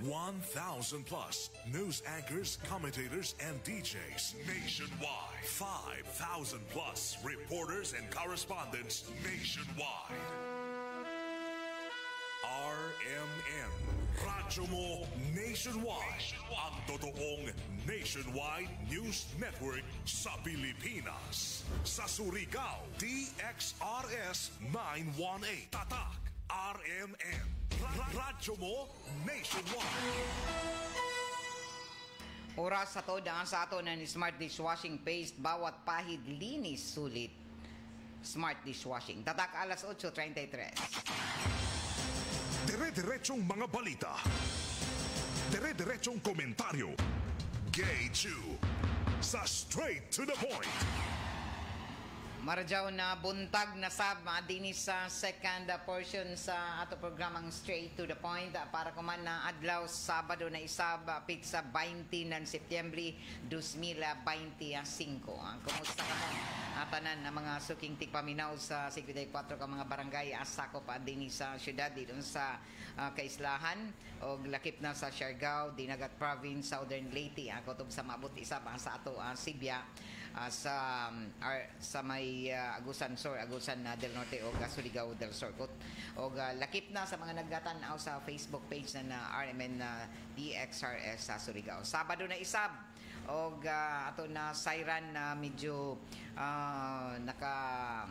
1,000 plus news anchors, commentators, and DJs nationwide. 5,000 plus reporters and correspondents nationwide. RMN, Radyo Mo Nationwide. Ang totoong nationwide news network sa Pilipinas. Sa Surigao, DXRS 918. Tatak, RMN. Radyo Mo Nationwide. Oras sa to, daan sa ato ng Smart Dishwashing Paste. Bawat pahid linis sulit. Smart Dishwashing. Tatak, alas 8:33. Dire-diretsong mga balita. Dire-diretsong komentaryo. Gay Chu sa Straight to the Point. Maradyaw na buntag na sab din sa second portion sa ato programang Straight to the Point para kuman na adlaw Sabado na isab pizza 20 ng Setyembre 2025. Kumusta ka mo? Tanan na mga suking tigpaminaw sa 54 ka mga barangay asako pa din sa syudad dito sa Kaislahan o lakip na sa Siargao, Dinagat Province, Southern Leyte. Kutob sa maabot isab sa ato Sibya sa may Agusan Sur, Agusan del Norte o Surigao del Sur. O lakip na sa mga naggatanaw sa Facebook page na RMN DXRS sa Surigao. Sabado na isab o ato na siren na medyo naka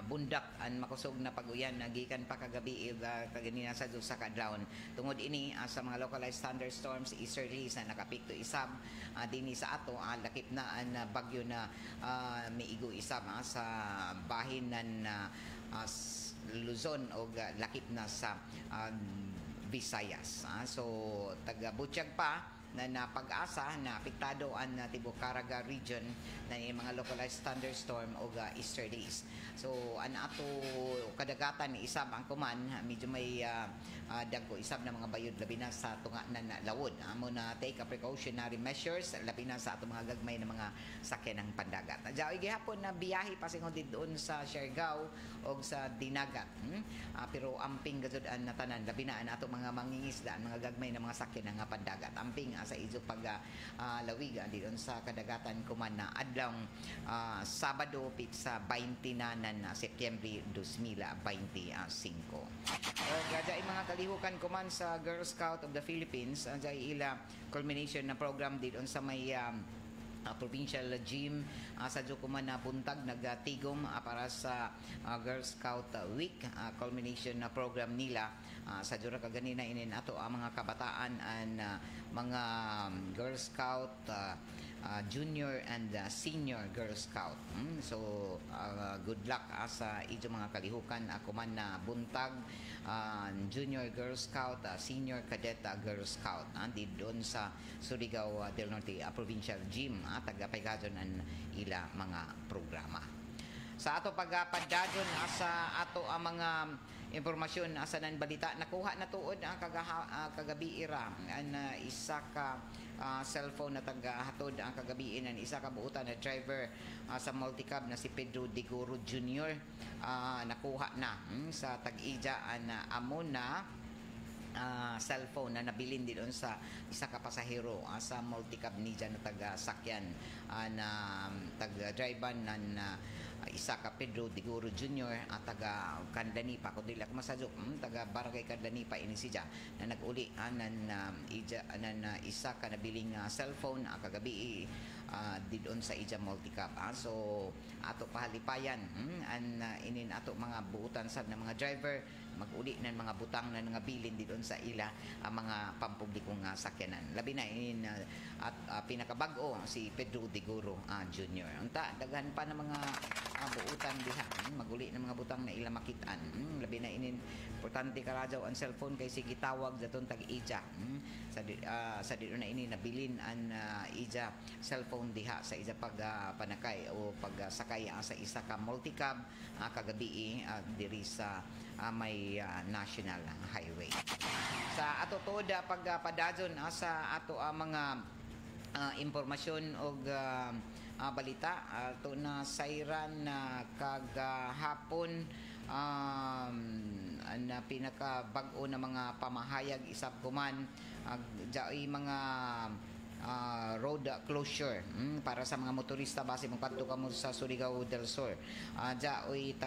bundak ang makusog na pag-uyan nagikan pa kagabi kaganina sa sa kadlawon tungod ini sa mga localized thunderstorms easterlies na nakapikto isab dinhi sa ato lakip na ang bagyo na miigo isab sa bahin ng Luzon o lakip na sa Visayas. So taga Butchag pa na napag-asa na apektado ang Tibok Caraga region na mga localized thunderstorm o easterlies. So ato kadagatan ni isab ang kuman medyo may dagko isab na mga bayod labi na sa tunga na lawod. Amo na take a precautionary measures labi na sa ato mga gagmay na mga sakyan ng pandagat. Diaw gihapon na biyahe pasingod doon sa Siargao o sa Dinagat. Pero amping gazud ang natanan labi na ato mga mangingisda mga gagmay na mga sakyan ng pandagat. Amping sa iso pag lawig dito sa kadagatan kuman na adlaw Sabado sa 20 na Setyembre 2025. Gada mga kalihukan kuman sa Girl Scout of the Philippines dahil ila culmination na program dito sa may provincial gym sa Jukuman na buntag nagtigom para sa Girl Scout Week culmination na program nila sa jura kaganina inin ato ang mga kabataan and mga Girl Scout junior and senior Girl Scout. So good luck sa ijo mga kalihukan ako man na buntag junior Girl Scout, senior cadet Girl Scout di doon sa Surigao del Norte provincial gym tagapaygadon ang ila mga programa. Sa ato pagpadadon sa ato ang mga impormasyon sa nan balita nakuha na tuod ang kagabi ira ang isa ka cellphone na taga-hatod ang kagabi ng isa ka buutan na driver sa multicab na si Pedro Diguro Jr. Nakuha na sa tag-ija na amo na cellphone na nabilin din sa isa ka pasahero sa multicab ni dyan na taga-sakyan na taga-driver na isa ka Pedro Diguro Jr. taga Candanipa kundi lang masadyo taga Barangay Candanipa ini siya na nag-uli isa ka nabiling cellphone kagabi didon sa ija multicab so ato pahalipayan inin ato mga buutan sad na mga driver mag-uli ng mga butang na nga bilin didon sa ila mga pampublikong sakyanan labi na inin at pinakabag-o si Pedro Diguro Jr. Unta daghan pa ng mga buutan diha maguli ng mga butang na ila makitaan labi na inin importante karadyaw ang cellphone kay sige tawag daton tag-ija sa dito na ini nabilin ang ija cellphone diha sa ija panakay o pagsakay sa isa ka multicab kagabi diri sa may national highway. Sa ato tod pagpadadyon sa ato mga impormasyon og balita ato na sayran kagahapon na pinakabag-o na mga pamahayag isab kuman jaoy mga road closure para sa mga motorista base mong kadto kamo sa Surigao del Sur. Jaoy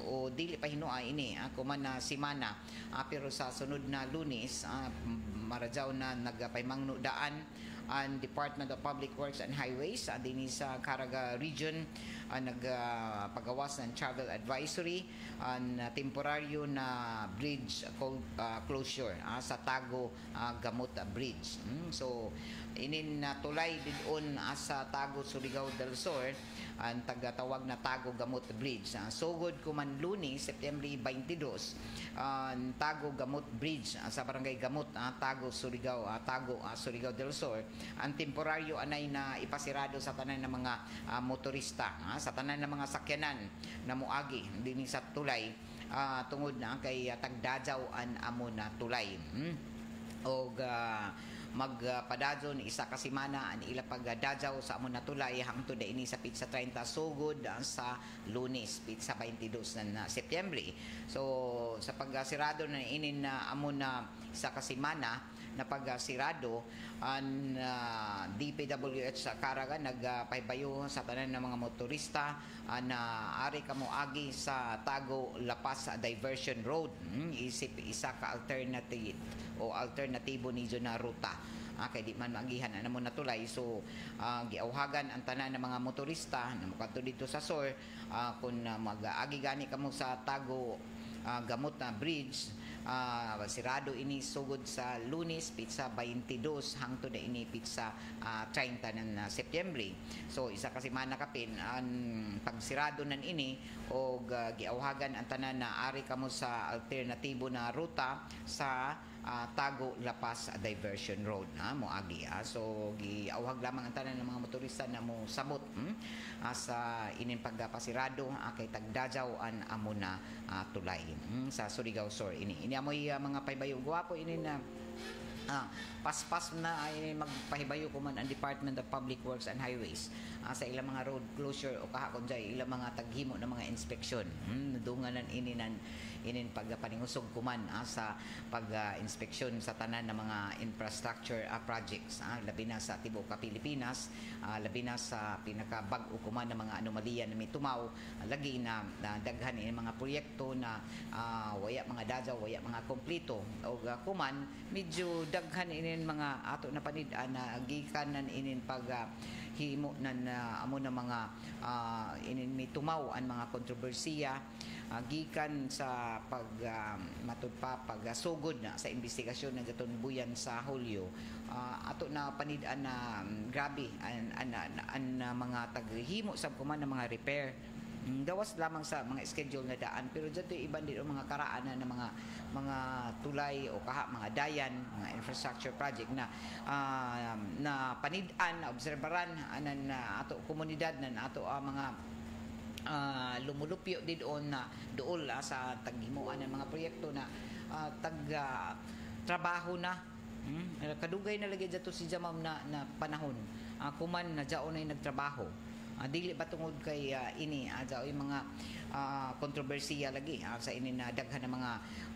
o dili pa hinuay ini kuman na simana pero sa sunod na Lunes maradyaw na nagpaymangno daan ang Department of Public Works and Highways dinhi sa Caraga Region nagpagawas ng travel advisory temporaryo na bridge closure sa Tago Gamot Bridge. So inin tulay didon sa Tago Surigao del Sur ang tagatawag na Tago Gamot Bridge. Sugod kuman Lunes September 22 Tago Gamot Bridge sa Barangay Gamot Tago Surigao Surigao del Sur ang temporaryo anay na ipasirado sa tanan ng mga motorista sa tanan ng mga sakyanan na muagi dinhi sa tulay tungod na kay tagdadyaw an amo na tulay og magpadadyon isa ka semana ang ila pagdadyaw sa amo na tulay hangtod ini sa pizza 30 sugod sa Lunes pizza 22 na Setyembre. So sa pagsirado na inin na amo na isa ka semana na pagsirado ang DPWH sa Caraga nagpaybayo sa tanan ng mga motorista na ari kamo agi sa Tago Lapas Diversion Road isip isa ka alternatibo ni na ruta kay di man maagihan na mo natulay. So giawhagan ang tanan ng mga motorista na makadto dito sa Sur kung mag-agi gani kamo sa Tago Gamot na Bridge sirado ini sugod sa Lunes pizza 22 hangtod na ini pizza 30 ng Setyembre. So isa ka semana kapin ang pagsirado nan ini og giawhagan ang tanan na ari kamo sa alternatibo na ruta sa Tago Lapas Diversion Road moagi so giawhag lamang ang tanan ng mga motorista na mo sabot sa inin pagpasirado kay tagdadyaw an amo na tulay sa Surigao Sur ini amoy mga paybayo guwapo ini na paspas na ay magpahibayo ko man ang Department of Public Works and Highways sa ilang mga road closure o kahakon dyan ilang mga taghimo ng mga inspeksyon nadunganan inin pagpaningusog kuman sa pag-inspeksyon sa tanan ng mga infrastructure projects labi na sa tibuok Pilipinas labi na sa pinakabag-o kuman ng mga anomalya na may tumaw lagi na daghan ini mga proyekto na waya mga dadyaw waya mga kompleto o kuman medyo daghan inin mga ato na panid-an na gikanan inin pag himo nan amo na mga inin may tumaw ang mga kontrobersiya gikan sa pagsugod na sa investigasyon ng gatunbuyan sa Hulyo ato na panid-an na grabe ang mga taghimo sa kuman ng mga repair gawas lamang sa mga schedule na daan pero dito iban din mga karaan na mga tulay o mga dayan mga infrastructure project na panid-an na obserbaran na ato komunidad na ato mga lumulupyo didon na dool sa taghimuan ng mga proyekto na trabaho na kadugay na lagi dito si Jamam na panahon kuman na jaon ay nagtrabaho dili ba tungod kay ini jaoy mga kontrobersiya lagi sa ini na daghan ng mga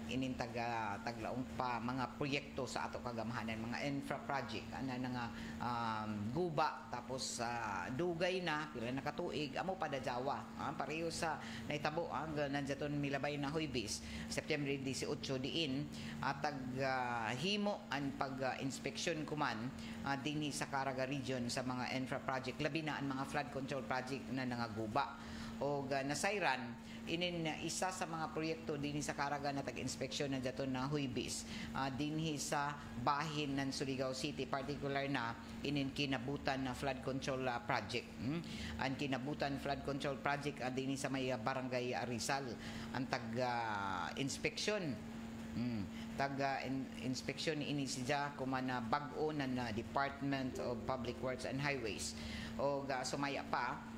inin taglaong pa mga proyekto sa ato kagamahanan mga infra project nga guba tapos dugay na pila na katuig amo padadyawa pareho sa naitabo nandiyaton milabay na Huybis September 18 diin himo ang pag-inspeksyon kuman dinhi sa Caraga region sa mga infra project labi na ang mga flood control project na nangaguba o nasayran inin isa sa mga proyekto dinhi sa Caraga na tag-inspeksyon na daton na Huybis dinhi sa bahin ng Surigao City particular na inin kinabutan na flood control project ang kinabutan flood control project dinhi sa may barangay Rizal ang tag-inspeksyon inspeksyon ini siya kumana bag-o na Department of Public Works and Highways o sumaya pa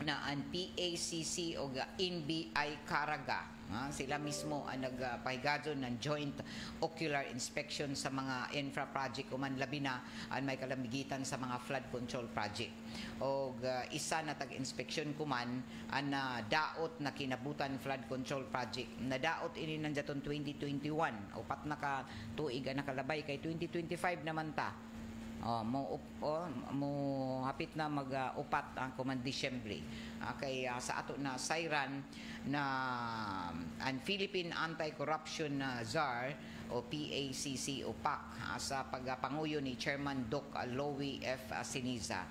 na ang PACC o NBI Caraga Sila mismo ang nagpahigadon ng joint ocular inspection sa mga infra project o man labi na ang may kalamigitan sa mga flood control project. O isa na tag-inspection kuman ang daot na kinabutan flood control project. Na daot ini nandiyaton 2021. Upat na ka tuig ang nakalabay kay 2025 naman ta. Mo hapit na mag-upat ang kuman Disyembre. Kay sa ato na sayran na ang Philippine Anti-Corruption Czar o PACC o PAC sa pagpanguyo ni Chairman Doc Lowy F. Siniza.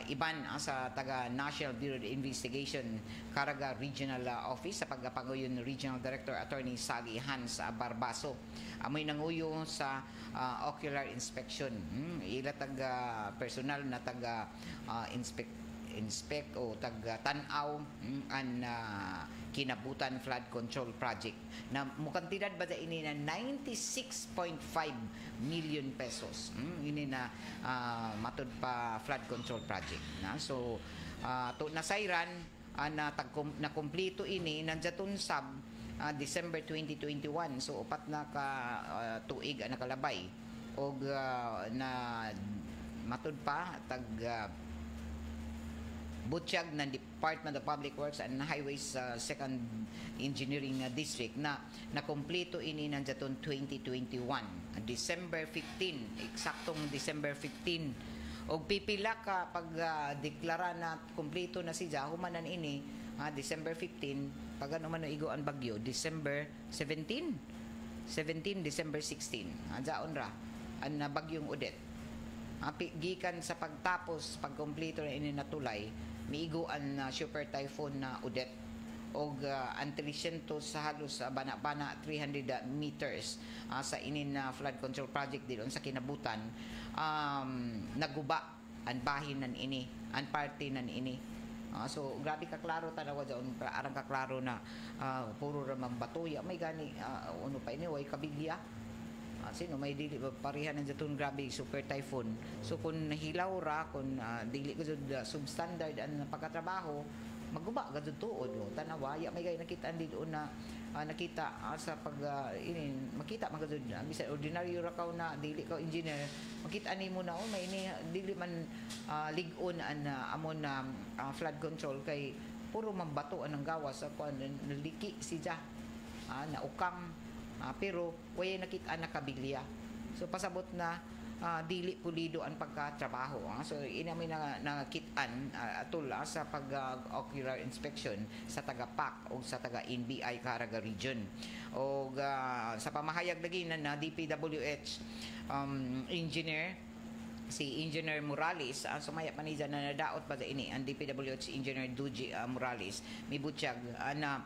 Iban sa taga National Bureau of Investigation Caraga Regional Office sa pagpanguyo ni Regional Director Attorney Sally Hans Barbaso. Amoy nanguyo sa ocular inspection. Ila taga personal na taga inspect o tag-tanaw ang kinabutan flood control project na mukantidad ba ini na 96.5 million pesos. Ini na matud pa flood control project na. So to nasayran na kumpleto ini nandiyaton sab December 2021. So upat na ka tuig ang nakalabay og na matud pa tag butsyag ng Department of Public Works and Highways Second Engineering District na nakumpleto ini nandiyaton 2021 December 15, eksaktong December 15. Og pipila ka pag deklara na kumpleto na siya humanan ini December 15 pag ano man igo ang bagyo December 17 December 16 daon ra ang bagyong Odette. Gikan sa pagtapos pagkumpleto na ini natulay miigo ang super typhoon na Odette og ang 300 sa halos bana-bana 300 meters sa inin na flood control project dilon sa kinabutan naguba ang bahin nan ini ang party nan ini. So grabe ka klaro tanawa diyon arang ka klaro na puro ra batuya may gani ano pa ini way kabigya. Sino may dili parihan ng jatun grabe super typhoon. So kung nahilaw ra kung dili ko jud substandard ang pagkatrabaho maguba gud tuod tanawa ya may gay nakita dito na nakita sa pag ini makita magud bisan ordinary ra kaw na dili ka engineer makita nimo na may ini dili man lig-on an amon na flood control kay puro man bato ang gawas sa kuan naliki siya na ukam. Pero way nakita nakabilya. So pasabot na dili pulido ang pagkatrabaho. So inami na nakitaan atul sa pag ocular inspection sa taga PAC o sa taga NBI Caraga Region. O sa pamahayag lagi na DPWH engineer si Engineer Morales sumaya pa niya na nadaot pa sa ini ang DPWH Engineer Duji Morales mibutyag na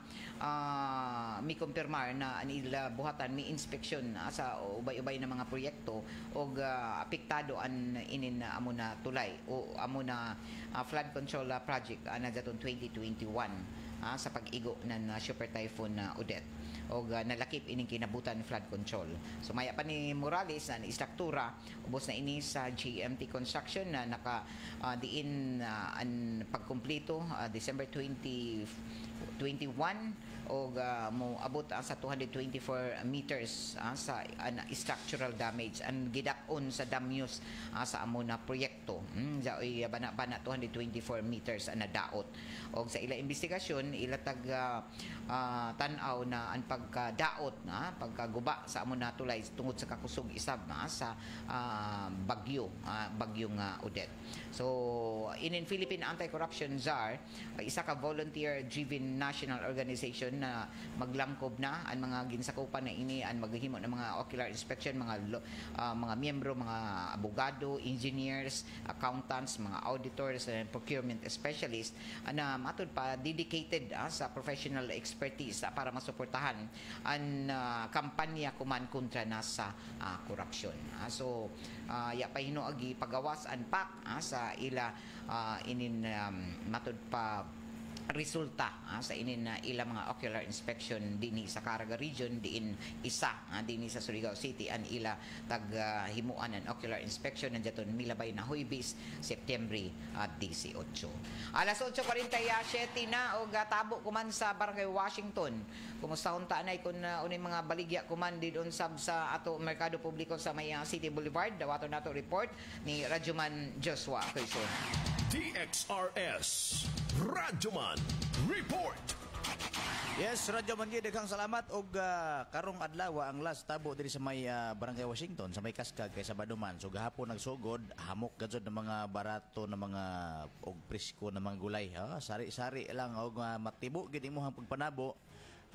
mi kumpirmar na anila buhatan mi inspeksyon sa ubay-ubay na mga proyekto og apektado an inin amo na tulay o amo na flood control project na daton 2021 sa pag-igo ng super typhoon Odette o nalakip ining kinabutan flood control. Sumaya pa ni Morales na istruktura ubos na ini sa GMT Construction na naka diin ang pagkumpleto December 2021 o mo abot sa 224 meters sa structural damage ang gidakon sa damyos sa amo na proyekto. Bana 224 meters na daot. O sa ila investigasyon ila tag tan-aw na ang pagkadaot pagkaguba sa amo na tulay tungod sa kakusog isab sa bagyong Odette. So in Philippine Anti-Corruption Czar isa ka volunteer-driven national organization na maglangkob na ang mga ginsakupan na ini ang maghihimo ng mga ocular inspection mga miyembro mga abogado, engineers, accountants, mga auditors and procurement specialists na matud pa dedicated sa professional expertise para masuportahan ang kampanya kuman kontra na sa korupsyon. So ya pa hinuagi pagawas ang PAC sa ila inin matud pa resulta sa inin na ilang mga ocular inspection dinhi sa Caraga region diin isa dinhi sa Surigao City an ila himuan an ocular inspection nandiyaton milabay na Huwebes, September 18. Alas 8:47 na og tabo kuman sa Barangay Washington. Kumusta unta nay kun uning mga baligya kuman didon sab sa ato merkado publiko sa may City Boulevard. Dawaton nato report ni Radyoman Joshua Quezon. DXRS Radyoman Report. Yes, Radyoman gid daghang salamat og karong adlaw ang last tabo diri sa may Barangay Washington sa may Kaskag kay Sabado man. So gahapon nagsugod hamok gadzod ng mga barato na mga og presko na mga gulay. Sari-sari lang og matibo gid imong pagpanabo.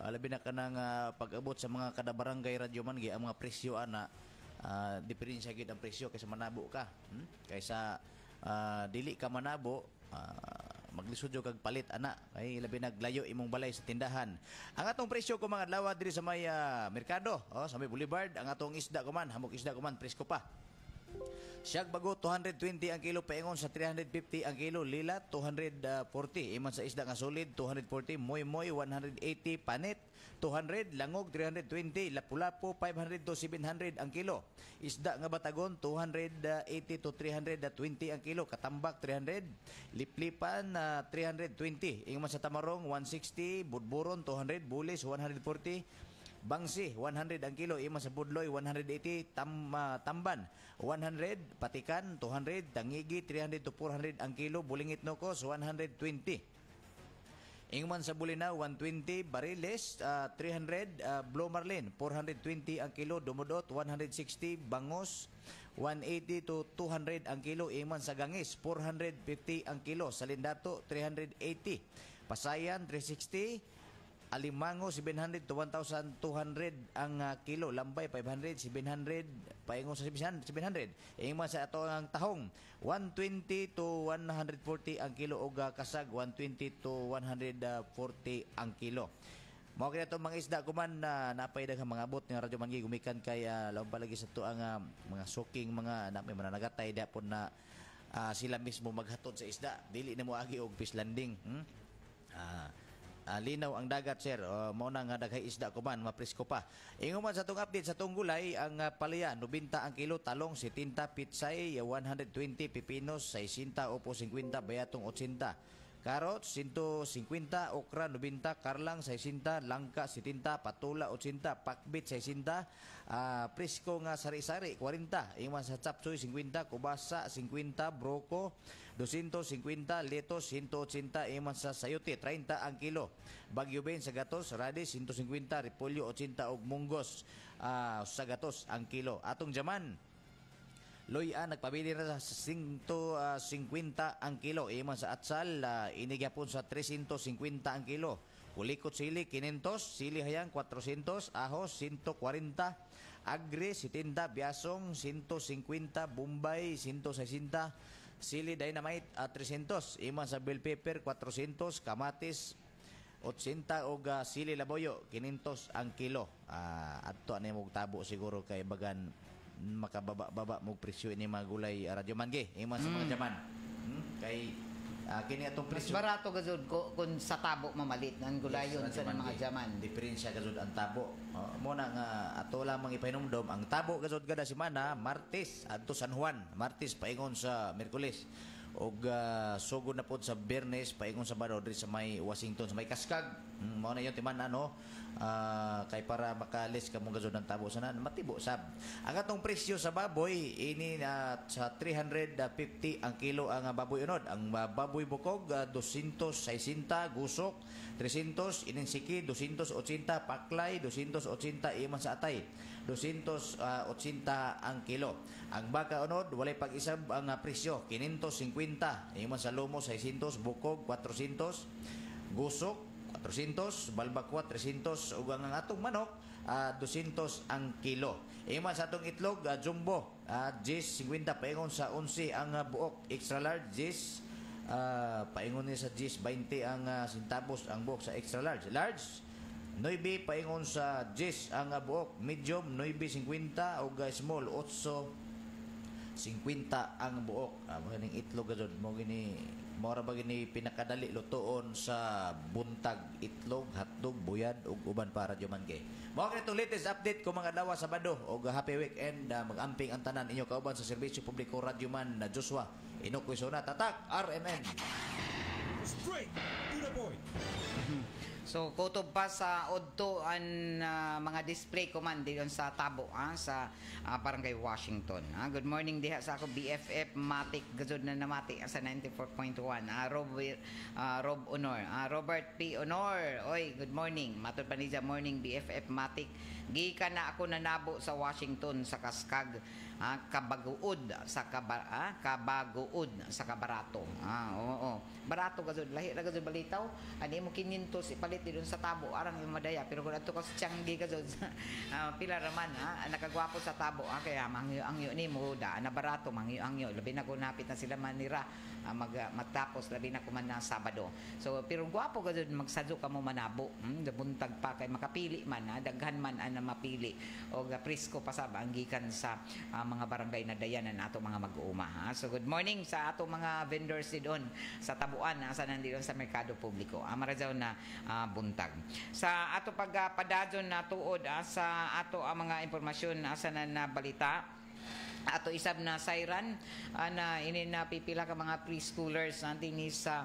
Labi na kanang pag-abot sa mga kada barangay Radyoman gi ang mga presyo ana diferensya gid ang presyo kaysa manabo ka. Kaysa dili ka manabo maglisod yo kag palit ana kay labi naglayo imong balay sa tindahan. Ang atong presyo ko mga adlaw diri sa may merkado sa may Boulevard, ang atong isda ko man hamok isda ko man presko pa. Siyag bago 220 ang kilo, paingon sa 350 ang kilo, lila 240, iman sa isda nga solid 240, moy 180, panit 200, langog 320, lapu-lapu 500 to 700 ang kilo. Isda nga batagon 280 to 320 ang kilo, katambak 300, liplipan 320, iman sa tamarong 160, budburon 200, bulis 140, bangsi 100 ang kilo, ima sa budloy 180, tamban 100, patikan 200, tangigi 300 to 400 ang kilo, bulingit nokos 120. Ingman sa bulinaw 120, bariles 300, blue marlin 420 ang kilo, dumudot 160, bangos 180 to 200 ang kilo, ingman sa gangis 450 ang kilo, salindato 380, pasayan 360, alimango 700 to 1,200 ang kilo, lambay 500, 700, paingon sa 700. Ingman sa ato ang tahong 120 to 140 ang kilo og kasag 120 to 140 ang kilo. Mao kaya itong mga isda kuman na napay daghang mga abot nga Radyo Mangi gumikan kay laom palagi sa to ang mga suking mga napay mananagatay dapon na sila mismo maghatod sa isda, dili na mo agi og fish landing. Linaw ang dagat sir, mao na nga daghay isda ko man mapresko pa. Ingon man sa tong update sa tong gulay, ang palaya 90 ang kilo, talong 70, pitsay 120, pipinos 60 opo 50, bayatong 80. Carrots 150, okra 90, karlang 60, langka 70, patula 80, pakbit 60, presko nga sari-sari 40, iman sa chapsoy 50, kubasa 50, broko 250, letos 180, iman sa sayote 30 ang kilo, bagyo ben sa gatos, radish 150, repolyo 80 og munggos sa gatos ang kilo. Atong jaman Loy-an nagpabili na sa 150 ang kilo. Iman sa atsal, inigyapon sa 350 ang kilo. Kulikot sili, 500. Sili hayang, 400. Ahos, 140. Agri, 70. Biasong, 150. Bombay, 160. Sili dynamite, 300. Iman sa bell pepper, 400. Kamatis, 80 og sili laboyo 500 ang kilo. Adto ani mo tabo siguro kay bagan makababa-baba mo presyo ini mga gulay Radyo Mangi iman sa mga jaman kay kini atong presyo mas barato gazud kung sa tabo mamalit ng gulayon sa mga jaman. Diferensya gazud ang tabo mo na nga ato lamang ipahinumdom ang tabo gazud kada semana Martes adto San Juan, Martes paingon sa Miyerkules og sugod na pod sa Biyernes paingon sa Sabado diri sa may Washington sa may Kaskag. Mao na yon timan kay para makalis ka mong gazon ng tabo sana matibo sab. Ang atong presyo sa baboy ini sa 350 ang kilo ang baboy unod. Ang baboy bukog 260, gusok 300, ininsiki 280, paklay 280, iman sa atay 280 ang kilo. Ang baka unod walay pag-isab ang presyo 550, iman sa lomo 600, bukog 400, gusok 400, balbakwa 300 ug ang atong manok 200 ang kilo. Iman sa atong itlog jumbo 10.50 paingon sa 11 ang buok, extra large 10 paingon ni sa 10.20 ang centavos ang buok sa extra large. Large 9 paingon sa 10 ang buok, medium 9.50 ug small 8 50 ang buok. Mo ning itlog gud mo gini mora ba gini pinakadali lutoon sa buntag itlog, hotdog, buyad ug uban para Radyoman kay. Mao kini itong latest update ko mga adlaw Sabado ug happy weekend. Mag-amping ang tanan inyo kauban sa serbisyo publiko Radyoman na Joshua Inokoy Sona Tatak RMN. Straight to the point. So kutob pa sa odto ang mga display ko man diyon sa Tabo sa Barangay Washington. Good morning diha sa ako BFF Matic gazud na namati sa 94.1. Rob Honor. Robert P. Honor. Oy, good morning. Matud pa ni morning BFF Matic. Gikan na ako nanabo sa Washington sa Kaskag. Kabaguod sa Kabaguod sa Kabarato. Oo. Barato gazud lahi ra gazud balitaw. Ani mo 500 ipalit doon sa Tabo arang yung madaya pero kung adto ka sa Tianggi gazud pila raman nakagwapo sa Tabo kaya mangyo ni mo da na barato mangyo labi na ko napit na sila manira matapos labi na ko man na Sabado. So pero gwapo gazud magsadyo ka mo manabo. Buntag pa kay makapili man daghan man ana mapili o presko pa sab ang gikan sa mga barangay na dayanan ato mga mag-uuma. So good morning sa ato mga vendors doon sa Tabuan sa nandiyon sa merkado publiko. Marajaw na buntag. Sa ato pagpadadyon na tuod sa ato mga impormasyon sa na balita ato isab na sayran na ini na pipila ka mga preschoolers dinhi sa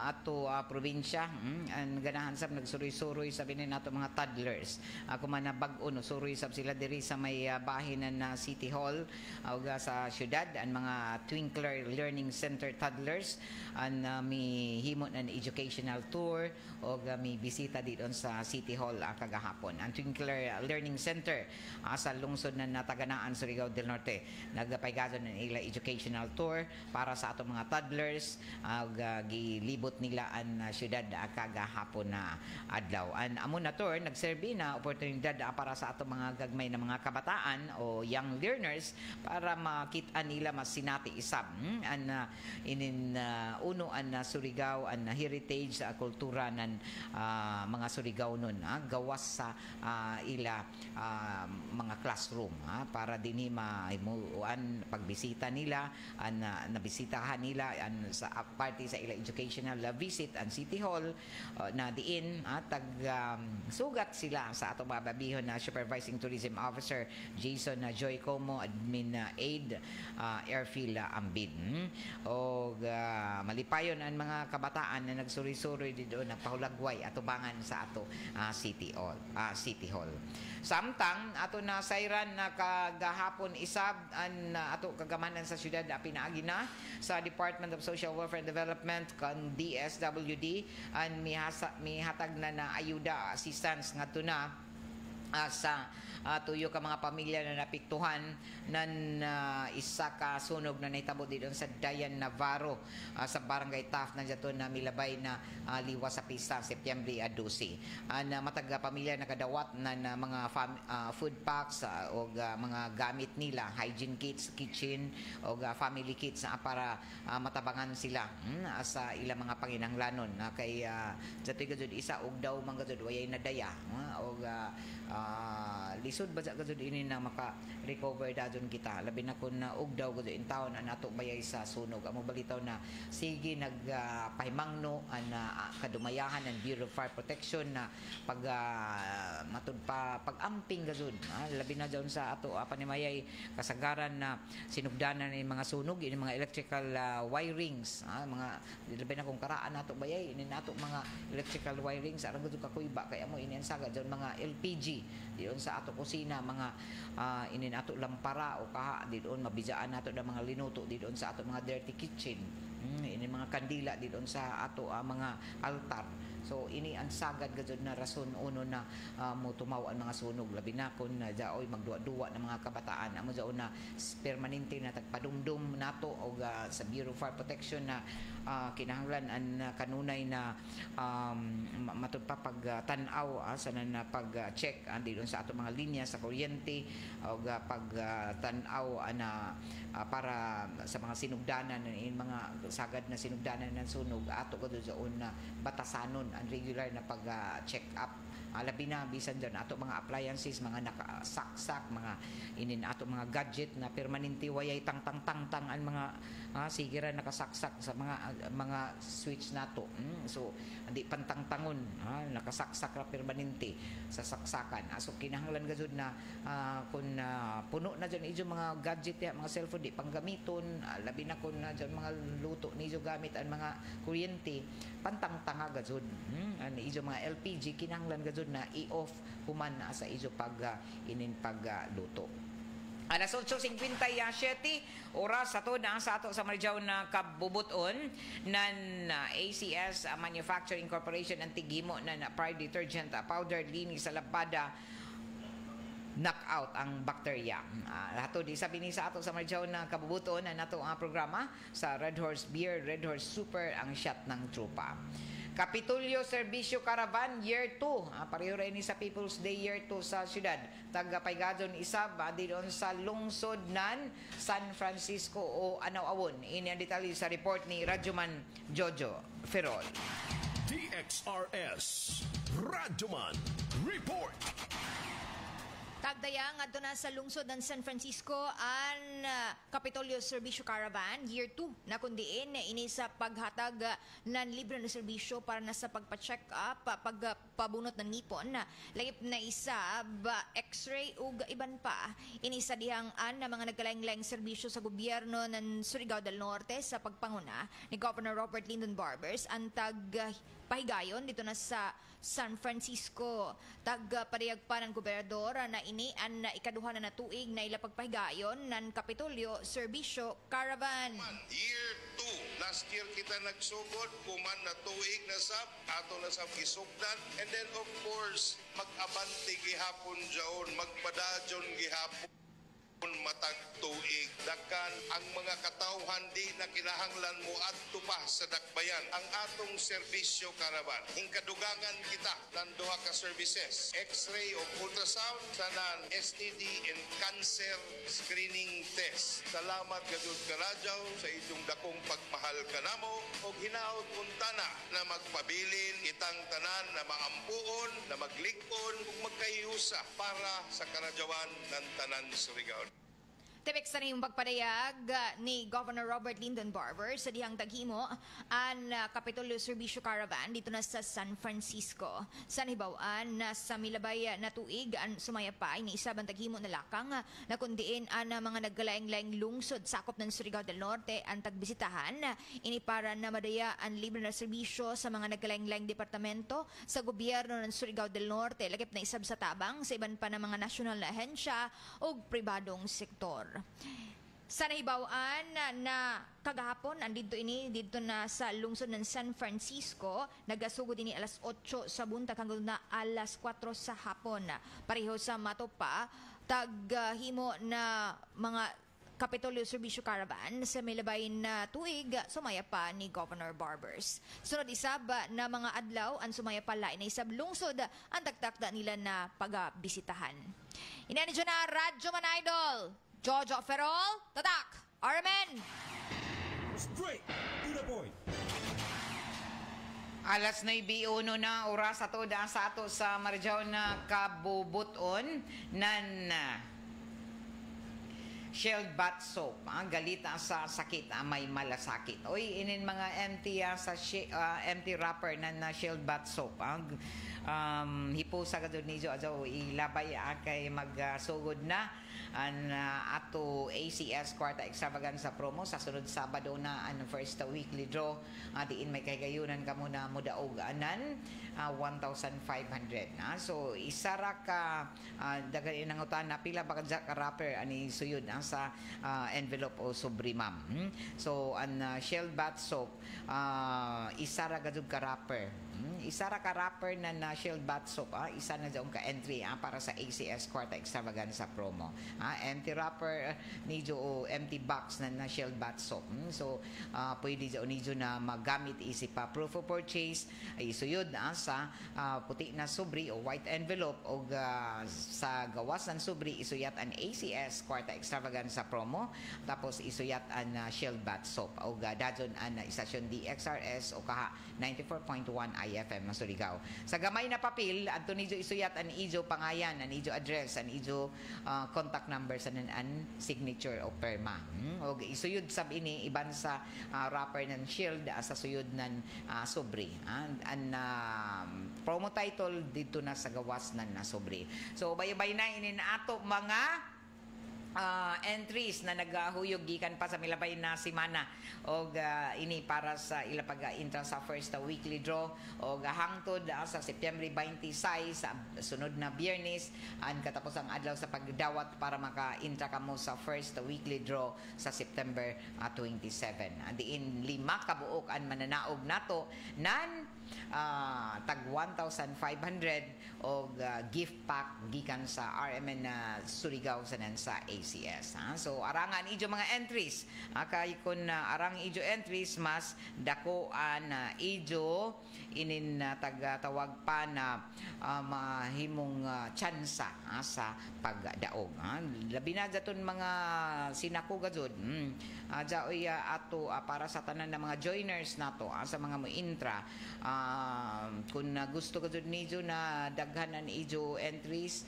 ato probinsya ang ganahan sab nagsuroy-suroy sabi ni nato mga toddlers ako man bag-o no suroy sab sila diri sa may bahinan na City Hall ug sa syudad ang mga Twinkler Learning Center toddlers ang mihimo na educational tour ug mi bisita didon sa City Hall kagahapon ang Twinkler Learning Center sa lungsod na nataganaan sa Surigao del Norte nagpaygason ng ila educational tour para sa atong mga toddlers gilibot nila ang syudad kagahapon na adlaw an amo na tour nagserbi na oportunidad para sa atong mga gagmay na mga kabataan o young learners para makita nila mas sinati isab an uno an Surigao an heritage sa kultura ng mga Surigao nun gawas sa ila mga classroom para dinhi maimuan pagbisita nila nabisitahan nila sa party sa ila educational visit ang City Hall na diin sugat sila sa atong mababihon na Supervising Tourism Officer Jason Joy Como Admin Aid Airfield Ambid o malipayon ang mga kabataan na nagsuri-suri dito na pahulagway atubangan sa ato City Hall. Samtang ato na sayran na kagahapon isab an ato kagamanan sa syudad pinaagi na sa Department of Social Welfare and Development kan DSWD an mihatag na ayuda assistance ngadto na sa tuyo ka mga pamilya na napiktuhan nan isa ka sunog na nahitabo dito sa Dayan Navarro sa Barangay Taft na dito na milabay na liwas sa pista Setyembre 12. Mataga pamilya nakadawat na mga food packs o mga gamit nila, hygiene kits, kitchen o family kits para matabangan sila sa ilang mga panginahanglanon kay dito gud isa og daw man gud wayay nadaya og lisod ba sa gud ini na maka-recover dadon kita labi na kun og daw gud in town nato bayay sa sunog amo balitaw na sige nagpahimangno an kadumayahan ng Bureau of Fire Protection na pag matud pa pag-amping gud labi na daw sa ato panimayay kasagaran na sinugdanan ni mga sunog ini mga electrical wirings mga labi na kung karaan nato bayay ini nato mga electrical wirings ara gud ka kuiba kay amo ini ang sagad mga LPG diyon sa ato kusina mga inin ato lampara o kaha diyon mabijaan nato ng mga linuto diyon sa ato mga dirty kitchen ini mga kandila diyon sa ato mga altar. So ini ang sagad gud na rason uno na mutumaw ang mga sunog labi na kun jaoy magduwa-duwa ng mga kabataan amo jaon na permanente na tagpadumdum nato og sa Bureau of Fire Protection na kinahanglan ang kanunay na matud pa pag-tan-aw sa na pag-check diyon sa ato mga linya sa kuryente og pag-tan-aw na para sa mga sinugdanan mga sagad na sinugdanan ng sunog ato gud jaon na batasanon ang regular na pag-check up labi na bisan dyan ato mga appliances, mga nakasaksak, mga inin ato mga gadget na permanente wayay tang ang mga sige ra nakasaksak sa mga switch nato. So hindi pantangtangon, nakasaksak ra permanente sa saksakan. So kinahanglan gud na kun puno na dyan ijo mga gadget ya, mga cellphone di panggamiton, labi na kun na dyan mga luto ni ijo gamit ang mga kuryente pantangtanga gud. Ano ijo mga LPG kinahanglan gud na i-off human sa ijo pagluto. Alas 8:57 oras ato na sa ato sa Marijaw na kabubuton nan ACS Manufacturing Corporation ang tigimo na Pride detergent powder linis sa lapada knockout ang bakterya. Ato di sabi ni sa ato sa Marijaw na kabubuton na nato ang programa sa Red Horse Beer, Red Horse Super ang shot ng trupa. Kapitulyo Serbisyo Caravan Year 2. Pareho rin ni sa People's Day Year 2 sa syudad. Tagapaygadon isab doon sa lungsod nan San Francisco o Anaw-awon. Ini ang detalye sa report ni Radyoman Jojo Ferrol. DXRS Radyoman Report. Tagdaya ngadto na sa lungsod ng San Francisco ang Kapitolyo Serbisyo Caravan Year 2 na kundiin ini sa paghatag ng libre na serbisyo para na sa pagpa-check up, pagpabunot ng ngipon, lagip na isa x-ray ug iban pa ini sa dihang-an na mga nagkalaing-laing serbisyo sa gobyerno ng Surigao del Norte sa pagpanguna ni Governor Robert Lyndon Barbers ang pahigayon dito na sa San Francisco. Tagpariyag pa ng gobernador na ini ang ikaduha na tuig na ila pagpahigayon ng Kapitolyo Serbisyo Caravan. Year 2. Last year kita nagsugod, kuman na tuig na sab, ato na sab isugdan. And then of course, mag-abante gihapon jaon, magpadajon gihapon matag tuig. Dakan ang mga katawhan di na kinahanglan mo adto pa sa dakbayan ang atong serbisyo Caravan. Hingkadugangan kita ng duha ka services, X-ray o ultrasound sanan STD and cancer screening test. Salamat gayud karadyaw sa inyong dakong pagmahal kanamo og hinaot untana na magpabilin kitang tanan na maampuon, na maglikon ug magkayusa para sa karadyawan ng tanan Surigao. Tibik sa yung pagpadayag ni Governor Robert Lyndon Barber sa dihang taghimo ang Kapitolyo Serbisyo Caravan dito na sa San Francisco. Sa nahibawaan na sa milabay na tuig ang sumayapay ni isabang taghimo na lakang na kundiin ang mga naggalaing-laing lungsod sakop ng Surigao del Norte ang tagbisitahan ini para na madaya ang libre na serbisyo sa mga naggalaing-laing departamento sa gobyerno ng Surigao del Norte lagip na isab sa tabang sa iban pa ng mga nasyonal na ahensya o pribadong sektor. Sa nahibawaan na kagahapon, andito dito na sa lungsod ng San Francisco, nagasugod ini alas 8 sa buntag hanggang na alas 4 sa hapon. Pareho sa Matopa, taghimo na mga Kapitolyo Serbisyo Caravan sa milabay na tuig sumaya pa ni Governor Barbers. Sunod isab na mga adlaw ang sumaya pa lain na isab lungsod ang tagtakda nila na pagbisitahan. Inanidyo na Radyoman Idol Jojo Ferrol, tatak, Armen. Straight to the point. Alas 9:01 na oras ato da sa ato sa Marijaw na kabubuton nan Shield Bath Soap. Galita sa sakit, may malasakit. Oy, inin mga empty sa empty wrapper na Shield Bath Soap. Hipo sa gadod nijo ajo ilabay kay magsugod na ang ato ACS Kwarta Extravaganza promo sa sunod Sabado na ang first weekly draw. Diin may kagayunan ka muna mudaog anan 1,500 na. So isara ka dagan inangutan na pila ba ka wrapper ani suyod sa envelope o sobre ma'am. So ang Shield Bath Soap isara gadud ka wrapper. Isara ka wrapper na Shield Bath Soap. Isa na dyan ka entry para sa ACS Kwarta Extravaganza promo. Empty wrapper nijo o empty box na Shield Bath Soap. So pwede dyan nijo na magamit isip pa proof of purchase isuyod sa puti na subri o white envelope o sa gawas ng subri isuyat ang ACS Kwarta Extravaganza promo tapos isuyat ang Shield Bath Soap o dadyon ang istasyon DXRS o kaha 94.1 IFM ng Surigao. Sa gamay na papel, adto nijo isuyat an ijo pangayan, an ijo address, an ijo contact numbers and signature o perma. O isuyod sab ini iban sa wrapper ng shield sa suyod ng sobre. An promo title dito na sa gawas ng sobre. So bay-bay na inin ato mga entries na nagahuyog gikan pa sa milabay na simana og ini para sa ila pag-intra sa first weekly draw og hangtod sa September 26 sa sunod na Biyernes ang katapos ang adlaw sa pagdawat para maka-intra kamo sa first weekly draw sa September 27. Diin 5 kabuok ang mananaog nato nan tag 1,500 og gift pack gikan sa RMN Surigao sa ACS. So arangan ijo mga entries. Kay kun arang ijo entries mas dakoan ijo inin tawag pa na mahimong tsansa sa pagdaog. Labi na daton mga sinako gajud. Jaoy ato para sa tanan ng mga joiners nato sa mga mointra. Kung gusto ka dun nijo na daghanan ijo entries,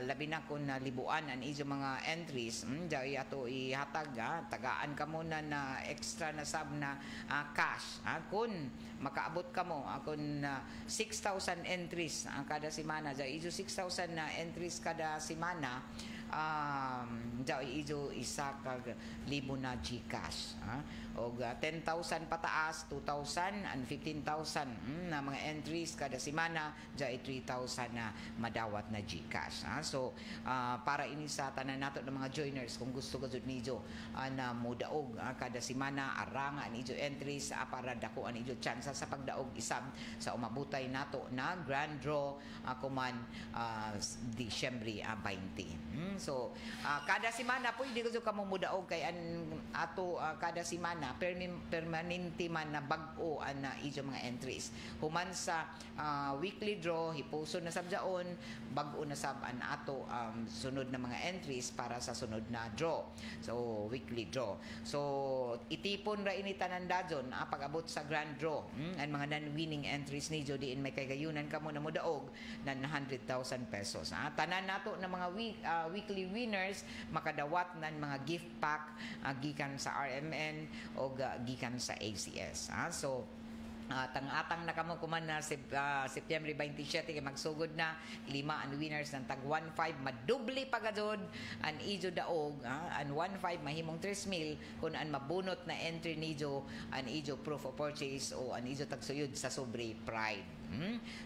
labi na kung libuan an ijo mga entries, dahil ato ihatag, tagaan ka muna na extra na sub na cash. Kung makaabot ka mo, kung 6,000 entries kada simana, dahil ijo 6,000 na entries kada simana, dahil ijo isa kag libo na Gcash. O 10,000 pataas, 2,000 and 15,000 na mga entries kada simana, dahil 3,000 na madawat na Gcash. So para ini sa tanan nato ng mga joiners, kung gusto ka jud nijo na mudaog kada simana, arangan nijo entries para dako an ijo chance sa pagdaog isab sa umabutay nato na grand draw kuman Disyembre 20. So kada simana pwede ko kamo mudaog kay an ato kada simana permanente man na bag-o na ijo mga entries. Human sa weekly draw hipuson na sabjaon, bag-o na sab an ato sunod na mga entries para sa sunod na draw. So weekly draw. So itipon ra ini tanan dajon pag-abot sa grand draw. Ang mga non-winning entries ni Jody in may kagayunan kamo na mudaog na 100,000 pesos. Tanan nato na mga weekly winners makadawat ng mga gift pack gikan sa RMN o gikan sa ACS. So tang-atang na kamo kuman na September 27 kay magsugod na 5 ang winners ng tag 1.5 madubli pa gajud an ijo daog an 1.5 mahimong 3,000 kun an mabunot na entry nijo an ijo proof of purchase o an ijo tagsuyod sa sobre Pride.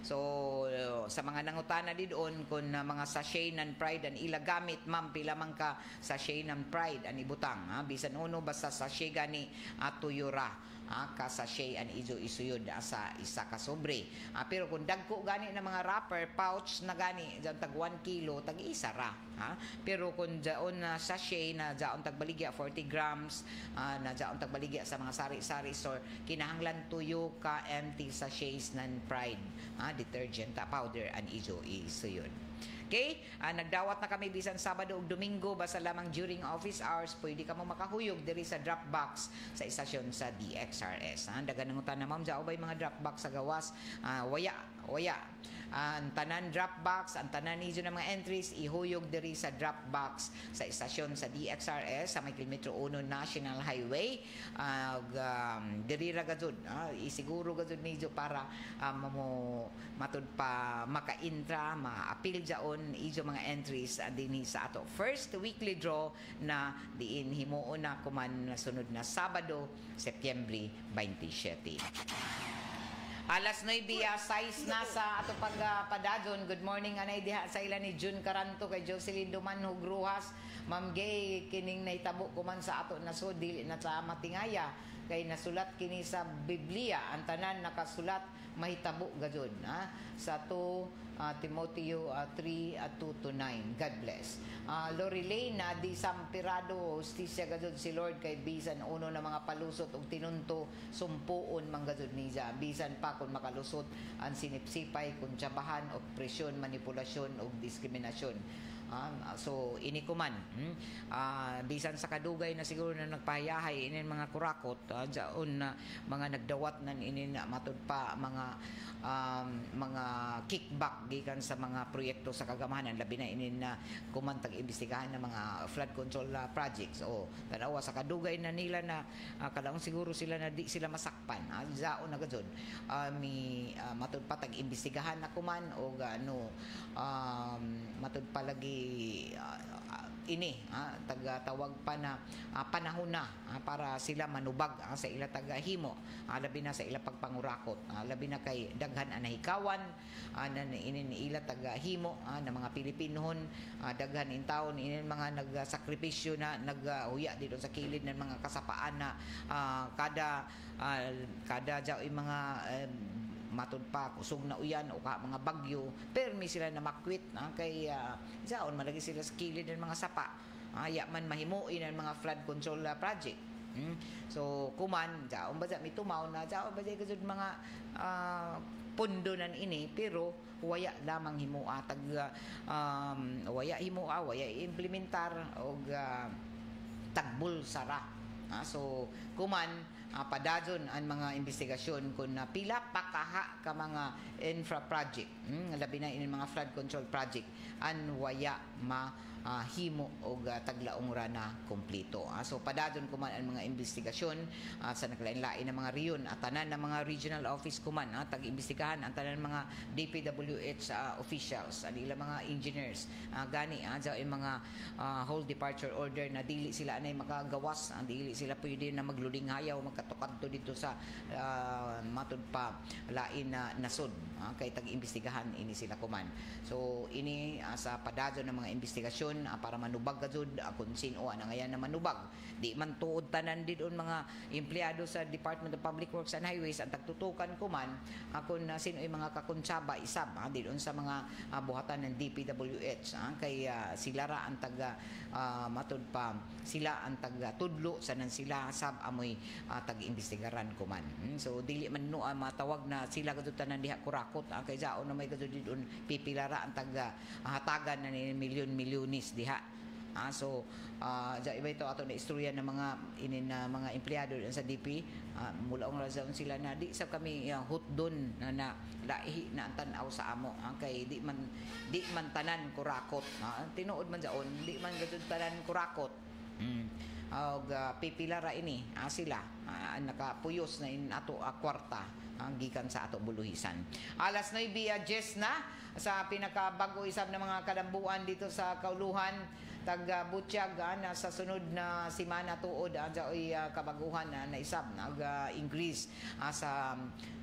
So sa mga nangutana didon kun mga sachet ng Pride an ila gamit ma'am pila man ka sachet ng Pride an ibutang bisan uno basta sachet gani tuyura ka sachet an ijo isuyod sa isa ka sobre. Pero kung dagko gani na mga wrapper pouch na gani diyan tag 1 kilo tag isa ra. Pero kung jaon na sachet na jaon tag baligya 40 grams na jaon tag baligya sa mga sari-sari store kinahanglan tuyo ka empty sachets ng Pride detergent powder an ijo isuyod. Okay? Nagdawat na kami bisan Sabado ug Domingo basta lamang during office hours pwede ka mo makahuyog diri sa drop box sa istasyon sa DXRS. Dagan nangutan na ma'am jaobay mga drop box sa gawas. Waya. Ang tanan drop box, ang tanan nijo ng mga entries ihuyog diri sa drop box sa istasyon sa DXRS sa may kilometro 1 National Highway. Diri ra gajud isiguro gajud nijo para matud pa maka-intra, ma-appeal jaon ijo mga entries dinhi sa ato first weekly draw na diin himuon na kuman sunod na Sabado, September 27. Alas 9:06 na sa ato pagpadajon. Good morning anay diha sa ila ni June Caranto kay Jocelyn Duman Hugruhas. Ma'am Gay kining nahitabo kuman sa ato na so dili na sa matingaya kay nasulat kini sa Biblia ang tanan nakasulat mahitabo gajud sa Timoteo 3:2-9. God bless. Lorilena di Sampirado hostisya gajud si Lord kay bisan uno na mga palusot og tinunto sumpuon man gajud niya bisan pa kun makalusot ang sinipsipay kun tsabahan, opresyon, manipulasyon og diskriminasyon. So ini kuman bisan sa kadugay na siguro na nagpahayahay inin mga kurakot jaon na mga nagdawat nan inin matud pa mga kickback gikan sa mga proyekto sa kagamahanan labi na inin na kumantag imbestigahan ng mga flood control projects o tanawa sa kadugay na nila na kadaong siguro sila na di sila masakpan jaon na gajud matud pa tag imbestigahan na kuman o matud pa lagi ini tagatawag pa na panahon na para sila manubag sa ila tagahimo labi na sa ila pagpangurakot labi na kay daghan anahikawan na inin ila tagahimo na mga Pilipinohon daghan in taon inin mga nagsakripisyo na naghuya dito sa kilid ng mga kasapaan na kada jaw mga matud pa kusog na uyan o mga bagyo permi sila na makwit kay jaon malagi sila sa kilid ng mga sapa man mahimuin ang mga flood control project so kuman jaon ba mitumaw na jaon ba gajud mga pundo nan ini pero waya lamang himua tag waya implementar og tagbul sara so kuman padadyon ang mga investigasyon kung pila pakaha ka mga infra project labi na in mga flood control project an waya himo og taglaong ra na kompleto so padadyon kuman ang mga investigasyon sa naglain-lain na mga riyon at tanan na mga regional office kuman tag-imbestigahan ang tanan mga DPWH officials ang ilang mga engineers gani sa mga whole departure order na dili sila anay makagawas dili sila pwede na magluding hayaw magkatukadto dito sa matud pa lain na nasod kay tag-imbestigahan ini sila kuman so ini sa padadyon ng mga investigasyon para manubag gajud kung sino ana ngayon na manubag di man tuod tanan didon mga empleyado sa Department of Public Works and Highways ang tagtutukan kuman kung sino ay mga kakontsaba isab didon sa mga buhatan ng DPWH kay sila ra ang taga matud pa sila ang taga tudlo sa nan sila sab amoy tag-imbestigaran kuman so dili man no matawag na sila gajud tanan diha kurakot kay jaon na may gajud didon pipilara ang taga hatagan na ni milyon-milyonis diha so iba ito ato na istorya ng mga mga empleyado sa DP mula ang razon sila na di sa kami hutdon na laihi na ang tanaw sa amo kay di man tanan kurakot tinuod man jaon di man gajud tanan kurakot og pipilara ini sila nakapuyos na in ato kwarta gikan sa ato buluhisan. Alas 9:10 na sa pinakabago isab na mga kadambuan dito sa Kauluhan taga Butchag na sa sunod na semana tuod ay kabaguhan na isab nag-increase sa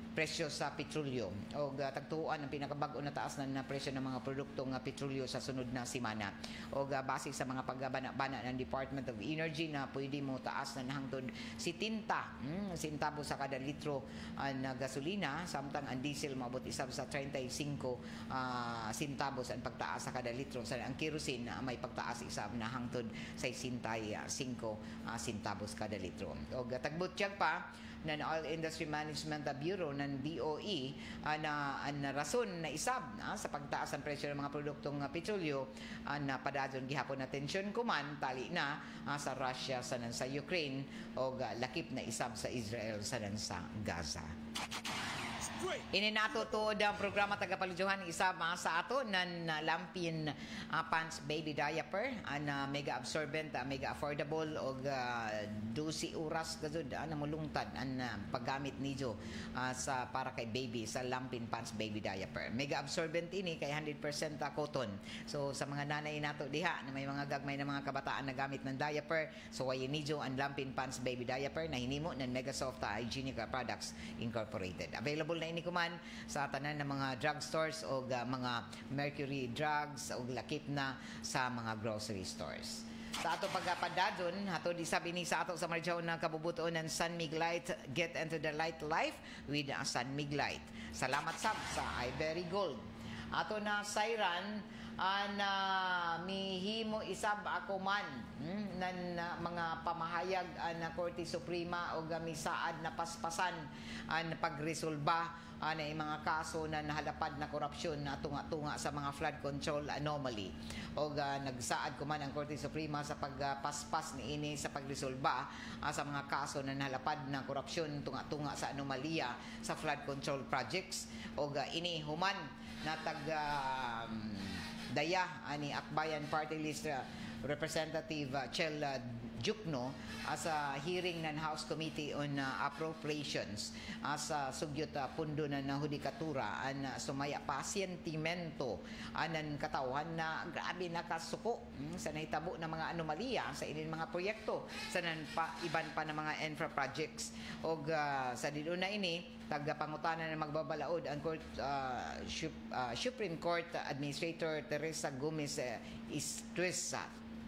presyo sa petrolyo o tagtuan ang pinakabag-o na taas na presyo ng mga produktong petrolyo sa sunod na semana o base sa mga pagbana-bana ng Department of Energy na pwede mo taas na hangtod sintabo sa kada litro na gasolina samtang ang diesel maabot isab sa 35 centavos ang pagtaas sa kada litro sa ang kerosene may pagtaas isab na hangtod sa 65 centavos kada litro o tagbutsyag pa ng Oil Industry Management Bureau ng DOE na rason na isab sa pagtaas ng presyo ng mga produktong petrolyo na padadyon gihapon na tensyon kuman tali na sa Russia sa Ukraine o lakip na isab sa Israel sa Gaza. Ini nato to ang programa tagapaluduhan isab sa ato nan Lampin Pants Baby Diaper na mega absorbent mega affordable og 12 oras gajud na mulungtad ang paggamit nijo sa para kay baby sa Lampin Pants Baby Diaper. Mega absorbent ini kay 100% cotton. So sa mga nanay nato diha na may mga gagmay na mga kabataan na gamit ng diaper, so way nijo ang Lampin Pants Baby Diaper na hinimo ng Mega Soft Hygienic Products Incorporated. Available na ini kuman sa tanan ng mga drugstores o mga Mercury Drugs o lakip na sa mga grocery stores. Sa ato pagpadadon, ato di sabi ni sa ato sa marjaw na kabubutoon ng San Mig Light, get into the light life with San Mig Light. Salamat sa Ivory Gold. Ato na Siren na mihimo isab ako man nan mga pamahayag na Korte Suprema o gamisaad na paspasan ang pagresolba na mga kaso na nahalapad na korupsyon na tunga-tunga sa mga flood control anomaly. O nagsaad ko man ang Korte Suprema sa pagpaspas ni ini sa pagresolba sa mga kaso na nahalapad na korupsyon tunga-tunga sa anomalya sa flood control projects. O ini human na daya ani Akbayan Party List Representative Chel Jukno sa hearing ng House Committee on Appropriations sa sugyot pundo na hudikatura an sumaya pa sentimento anan katawan na grabe nakasuko sa nahitabo ng mga anomalya sa ilin mga proyekto sa iban pa ng mga infra projects og sa dilo na ini tagapangutana na magbabalaod ang Supreme Court Administrator Teresa Gomez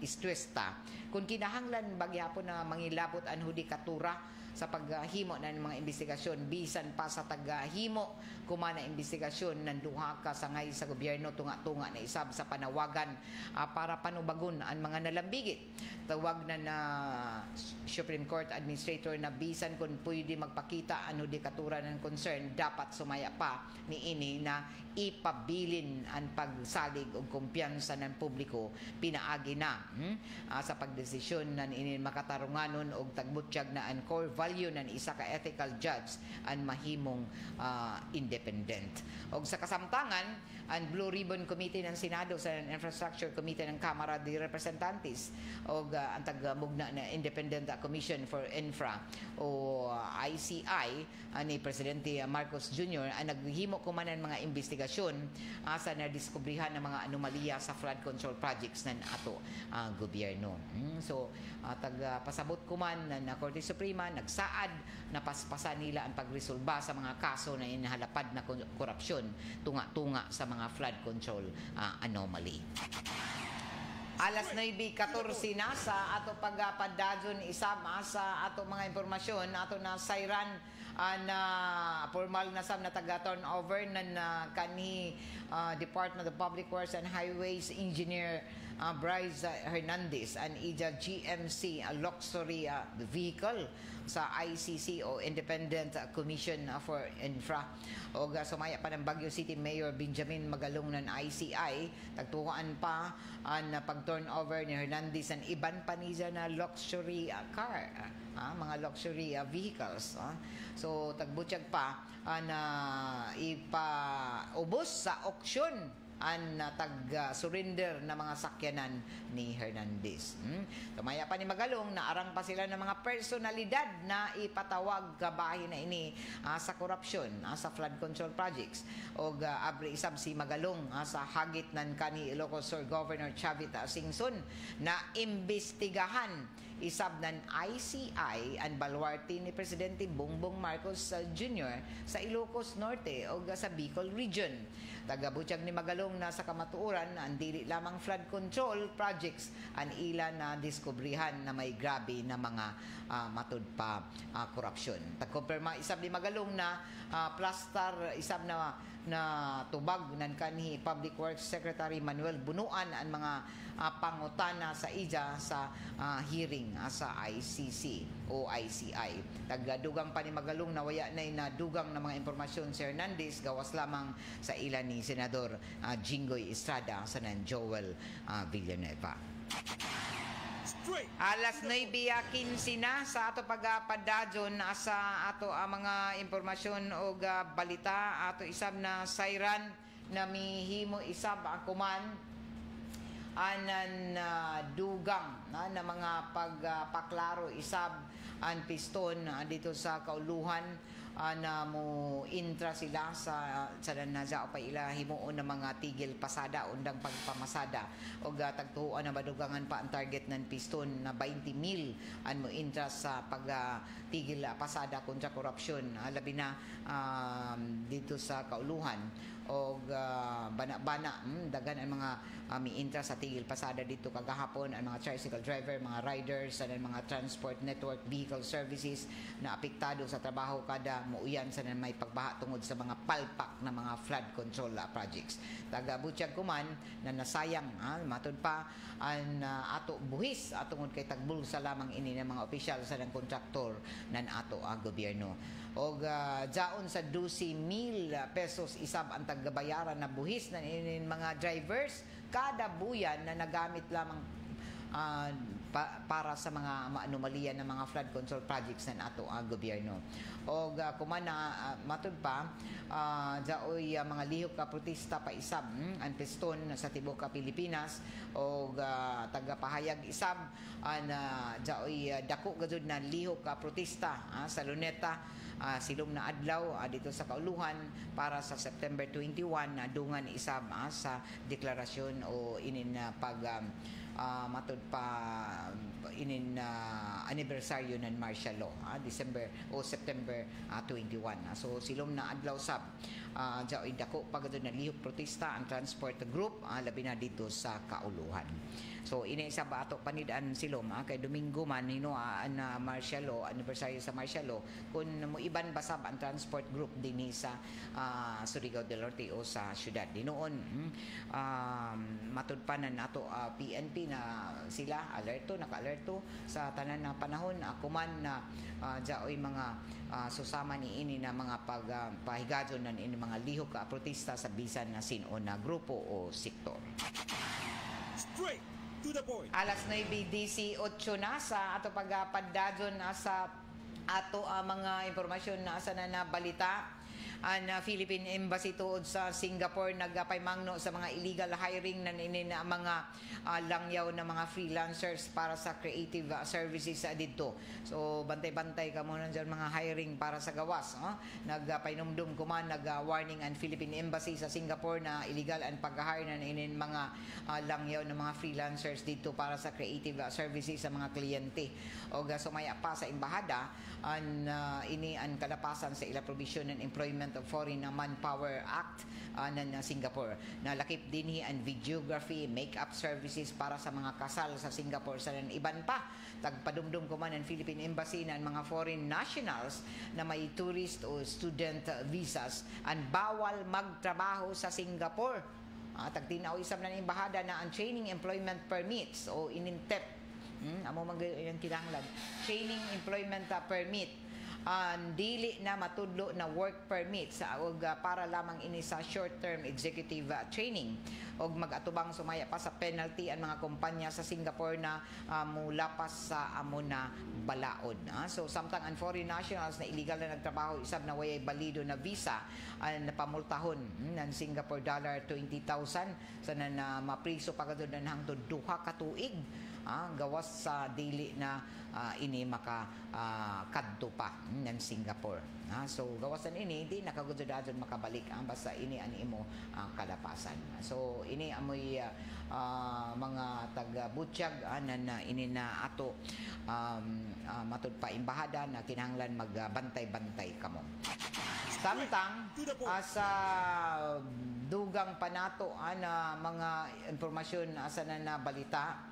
Istuesta kung kinahanglan bagyapon na mangilabot ang hudikatura sa paghimo ng mga investigasyon bisan pa sa taghimo kumana investigasyon ng duha ka sangay sa gobyerno tunga-tunga na isab sa panawagan para panubagon ang mga nalambigit. Tawag na Supreme Court Administrator na bisan kung pwede magpakita ang hudikatura ng concern dapat sumaya pa ni ini na ipabilin ang pagsalig o kumpiyansa ng publiko pinaagi na sa pagdesisyon ng ini makatarunganon og tagbutsyag na ang core value ng isa ka ethical judge ang mahimong independent. Og sa kasamtangan ang Blue Ribbon Committee ng Senado sa Infrastructure Committee ng Kamara de Representantes og ang tagamugna na Independent Commission for Infra o ICI ni Presidente Marcos Jr. ang naghimo ko man ng mga investigasyon sa nadiskubrihan ng mga anomalya sa flood control projects ng ato gobyerno. So pasabot ko man na Korte Suprema nagsaad na paspasan nila ang pagresolba sa mga kaso na inahalapad na korupsyon tunga-tunga sa mga flood control anomaly. Alas 9:14 na sa ato pagpadadyon isama sa ato mga impormasyon ato na sayran na formal na sam na taga-turnover na kanhi Department of Public Works and Highways Engineer Bryce Hernandez and ija GMC luxury vehicle sa ICC o Independent Commission for Infra o sumaya pa ng Baguio City Mayor Benjamin Magalong ng ICI tagtukoan pa ang pag-turnover ni Hernandez ang iban pa niya na luxury car mga luxury vehicles so tagbutsyag pa na ipaubos sa auction ang tag-surrender na mga sakyanan ni Hernandez. Tumaya pa ni Magalong na arang pa sila ng mga personalidad na ipatawag kabahin na ini sa korupsyon sa flood control projects. O abri isab si Magalong sa hagit ng kani Ilocos Sur Governor Chavita Singson na imbestigahan isab ng ICI ang baluarte ni Presidente Bongbong Marcos Jr. sa Ilocos Norte o sa Bicol Region. Tagabutyag ni Magalong na sa kamatuoran ang dili lamang flood control projects ang ilan na diskubrihan na may grabe na mga matud pa korupsyon. Tagkumpirma isab ni Magalong na plaster isab na tubag ng kanhi Public Works Secretary Manuel Bunuan ang mga pangutana sa ija sa hearing sa ICC o ICI. Tagdugang pa ni Magalong na waya na dugang na mga impormasyon si Hernandez gawas lamang sa ilan ni Senador Jinggoy Estrada sa nan Joel Villanueva. Alas 9:15 na sa ato pagpadadyon sa ato mga impormasyon o balita ato isab na sayran na mihimo isab akuman anan dugang na mga pagpaklaro isab ang piston dito sa Kauluhan na mo intra sila sa nanaza o pa ila himuon ng mga tigil pasada undang pagpamasada o tagtuan na badugangan pa ang target ng piston na 20,000 an mo intra sa pagtigil pasada kontra korupsyon labi na dito sa Kauluhan og bana-bana dagan ang mga miintra sa tigil pasada dito kagahapon ang mga tricycle driver, mga riders, and mga transport network vehicle services na apektado sa trabaho kada muuyan sa may pagbaha tungod sa mga palpak na mga flood control projects. Taga Butchag Kuman na nasayang matud pa ang ato buhis tungod kay tagbulsa lamang ini ng mga opisyal sa ng kontraktor nan ato gobyerno. Og jaon sa 12,000 pesos isab ang tagabayaran na buhis ng mga drivers kada buyan na nagamit lamang para sa mga anomalya ng mga flood control projects ng ato gobyerno. Og kumana matud pa jaoy mga lihok ka protesta pa isab ang piston sa tibuok ka Pilipinas og tagapahayag isab an jaoy dako gud na lihok ka protesta sa Luneta silong na adlaw dito sa Kauluhan para sa September 21 na dungan isab sa deklarasyon o inin pag matud pa inin anibersaryo ng martial law December o September 21. So silom na adlaw sab jaoy dako pagad na lihok protesta ang transport group labi na dito sa Kauluhan. So ini isa ba ato panidaan silom kay Domingo man hinuaan na martial law anibersaryo sa martial law kun mo iban basab ang transport group dinhi sa Surigao del Norte o sa syudad dinoon matud pa na nato PNP na sila naka-alerto sa tanan na panahon kuman na jaoy mga susama ni ini na mga pagpahigadon nan ini mga lihok ka protesta sa bisan na sino na grupo o sektor. Straight to the point. Alas 9:18 na sa ato pagpadadyon sa ato mga impormasyon na asa na nabalita ang Philippine Embassy tuod sa Singapore nagpaymangno sa mga illegal hiring na mga langyaw na mga freelancers para sa creative services dito. So bantay-bantay ka muna dyan mga hiring para sa gawas. Nagpainumdum kuman nag-warning ang Philippine Embassy sa Singapore na illegal ang pag-hire na mga langyaw na mga freelancers dito para sa creative services sa mga kliyente. O sumaya pa sa embahada ini ang kalapasan sa ila provision ng Employment of Foreign Manpower Act ng Singapore. Nalakip dinhi ang videography, make-up services para sa mga kasal sa Singapore sa iban pa. Tagpadumdum ko man ang Philippine Embassy na mga foreign nationals na may tourist o student visas ang bawal magtrabaho sa Singapore. Tagtinaw isab na embahada na ang training employment permits o inintep amo yung kinahanglan training employment permit dili na matudlo na work permit sa para lamang ini sa short-term executive training og mag-atubang sumaya pa sa penalty ang mga kumpanya sa Singapore na mulapas sa amo na balaod. So samtang ang foreign nationals na illegal na nagtrabaho isab na wayay balido na visa napamultahon ng Singapore dollar 20,000 sa na mapriso pagad na hangtod 2 ka tuig gawas sa dili na ini maka kadto pa ng Singapore. So gawasan ini di nakagudadon makabalik basta ini ani imo kalapasan. So ini amoy mga taga Butchag na ini na ato matud pa imbahada na kinahanglan magbantay-bantay kamo. Samtang sa dugang panato na mga impormasyon asa na balita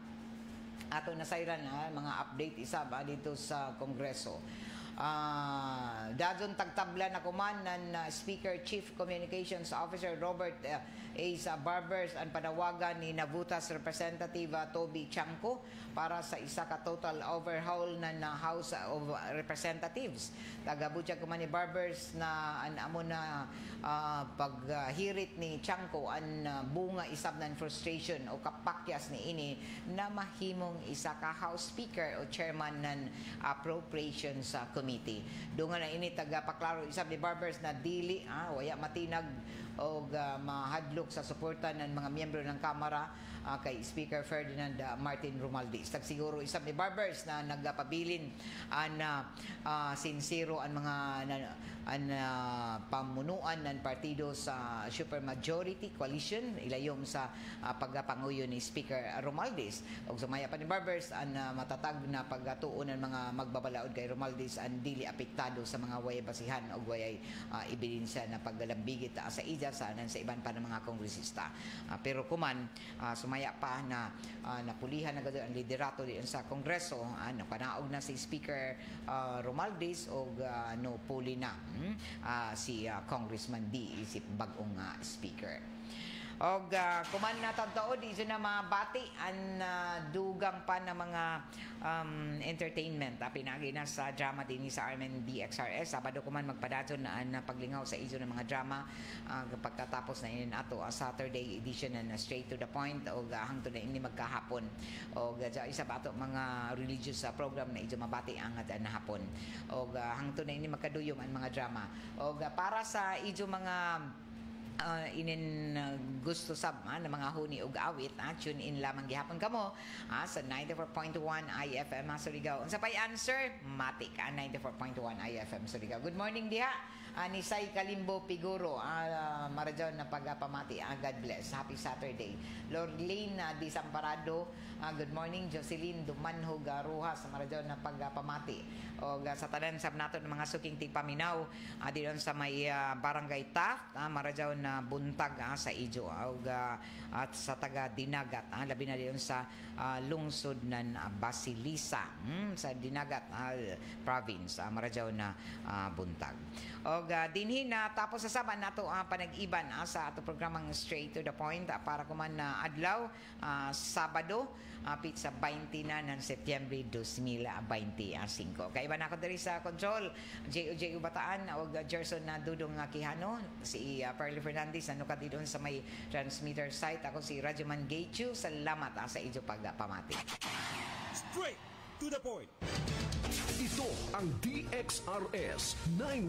ato nasayran mga update isa dito sa Kongreso. Dadon tagtabla na kuman ng Speaker Chief Communications Officer Robert A. Barbers ang panawagan ni Navutas Representative Toby Chanco para sa isa ka total overhaul ng House of Representatives. Tagabutya kuman ni Barbers na amo na paghirit ni Chanco ang bunga isab ng frustration o kapakyas ni ini na mahimong isa ka House Speaker o Chairman ng Appropriations Committee. Dungan na ini tagapaklaro isab ni Barbers na dili waya matinag o mahadlok sa suporta ng mga miyembro ng Kamara kay Speaker Ferdinand Martin Romualdez. Siguro isang ni Barbers na nagpabilin na sincero ang mga pamunuan ng partido sa supermajority coalition ilayom sa pagpanguyo ni Speaker Romualdez. Og sumaya pa ni Barbers ang matatag na pagtuon ng mga magbabalaod kay Romualdez ang dili apektado sa mga way basihan o way ebidensya na paggalambigit sa ija sa iban pa ng mga kongresista. Pero kuman sumaya pa na napulihan na gado ang liderato diyan sa Kongreso, panaog na si Speaker Romualdez og no puli na si Congressman D isip bagong speaker. Og kuman na tagtuod iso na mabati ang dugang pa na mga entertainment pinagi na sa drama din sa RMNDXRS. Sabado kuman magpadaton na paglingaw sa iso ng mga drama pagkatapos na inin ato Saturday edition na straight to the point og hangtod na ini magkahapon. Og isa pa ato mga religious program na iso mabati ang nahapon. Og hangtod na ini magkaduyom ang mga drama. Og para sa iso mga gusto sab na mga huni ug awit tune in lamang gihapon kamo sa 94.1 IFM Surigao. Unsa pay answer? Matik 94.1 IFM Surigao. Good morning diha ni Sai Kalimbo Piguro marajon na pagpamati. God bless. Happy Saturday. Lorlene Disamparado, good morning. Jocelyn Dumanho Garuha sa marajon na pagpamati. O sa tanan sab nato ng mga suking tigpaminaw diyon sa may Barangay Taft marajon na buntag sa Ijo at sa taga Dinagat labi na diyon sa lungsod ng Basilisa sa Dinagat province marajaw na buntag. Og dinhi na tapos sa saban nato panag-iban sa ato programang Straight to the Point para kuman na adlaw Sabado pizza 20 na ng Setyembre 2025. Kay iban ako diri sa control JOJ Bataan og Gerson na Dudong Quijano, si Perly Fernandez ano ka didon sa may transmitter site. Ako si Rajuman Gateju. Salamat sa ijo pagpamati. Straight to the point. Ito ang DXRS 9